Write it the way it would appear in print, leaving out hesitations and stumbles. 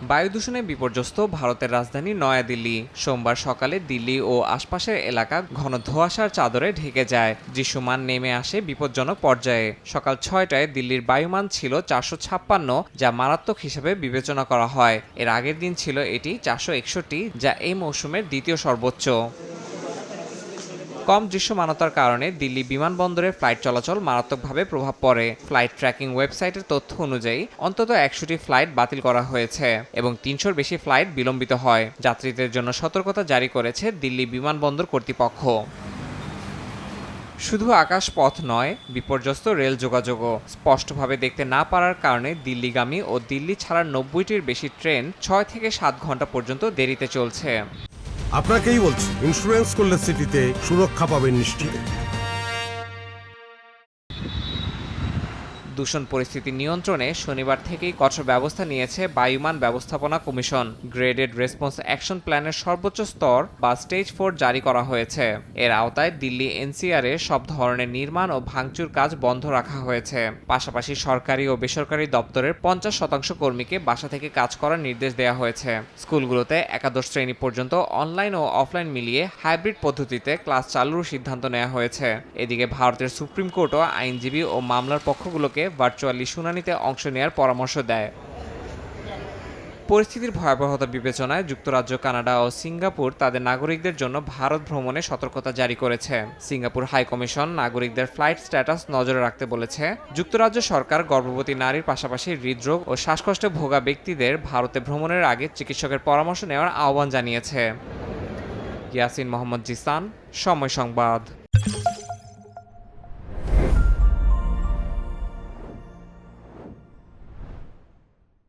বায়ু দূষণে বিপর্যস্ত ভারতের রাজধানী নয়াদিল্লি। সোমবার সকালে দিল্লি ও আশপাশের এলাকা ঘন ধোঁয়াশার চাদরে ঢেকে যায়। দৃশ্যমান নেমে আসে বিপজ্জনক পর্যায়ে। সকাল 6টায় দিল্লির বায়ুমান ছিল 456, যা মারাত্মক হিসেবে বিবেচনা করা হয়। এর আগের দিন ছিল এটি 461, যা এই মৌসুমের দ্বিতীয় সর্বোচ্চ। কম দৃশ্যমানতার কারণে দিল্লি বিমানবন্দরে ফ্লাইট চলাচল মারাত্মকভাবে প্রভাব পড়ে। ফ্লাইট ট্র্যাকিং ওয়েবসাইটের তথ্য অনুযায়ী অন্তত 100টি ফ্লাইট বাতিল করা হয়েছে এবং 300-র বেশি ফ্লাইট বিলম্বিত হয়। যাত্রীদের জন্য সতর্কতা জারি করেছে দিল্লি বিমানবন্দর কর্তৃপক্ষ। শুধু আকাশপথ নয়, বিপর্যস্ত রেল যোগাযোগও। স্পষ্টভাবে দেখতে না পারার কারণে দিল্লিগামী ও দিল্লি ছাড়ার 90টির বেশি ট্রেন 6 থেকে 7 ঘন্টা পর্যন্ত দেরিতে চলছে। আপনাকেই বলছি, ইন্স্যুরেন্স করলে সিটিতে সুরক্ষা পাবেন নিশ্চিত। দূষণ পরিস্থিতি নিয়ন্ত্রণে শনিবার থেকেই কঠোর ব্যবস্থা নিয়েছে বায়ুমান ব্যবস্থাপনা কমিশন। গ্রেডেড রেসপন্স অ্যাকশন প্ল্যানের সর্বোচ্চ স্তর বা স্টেজ 4 জারি করা হয়েছে। এর আওতায় দিল্লি এনসিআর এ সব ধরনের নির্মাণ ও ভাঙচুর কাজ বন্ধ রাখা হয়েছে। পাশাপাশি সরকারি ও বেসরকারি দপ্তরের 50% কর্মীকে বাসা থেকে কাজ করার নির্দেশ দেওয়া হয়েছে। স্কুলগুলোতে একাদশ শ্রেণী পর্যন্ত অনলাইন ও অফলাইন মিলিয়ে হাইব্রিড পদ্ধতিতে ক্লাস চালুর সিদ্ধান্ত নেওয়া হয়েছে। এদিকে ভারতের সুপ্রিম কোর্টও আইনজীবী ও মামলার পক্ষগুলোকে ভার্চুয়ালি শুনানিতে অংশ নেওয়ার পরামর্শ দেয়। পরিস্থিতির ভয়াবহতা বিবেচনায় যুক্তরাজ্য, কানাডা ও সিঙ্গাপুর তাদের নাগরিকদের জন্য ভারত ভ্রমণে সতর্কতা জারি করেছে। সিঙ্গাপুর হাই কমিশন নাগরিকদের ফ্লাইট স্ট্যাটাস নজরে রাখতে বলেছে। যুক্তরাজ্য সরকার গর্ভবতী নারীর পাশাপাশি হৃদরোগ ও শ্বাসকষ্টে ভোগা ব্যক্তিদের ভারতে ভ্রমণের আগে চিকিৎসকের পরামর্শ নেওয়ার আহ্বান জানিয়েছে। ইয়াসিন মোহাম্মদ জিসান, সময় সংবাদ।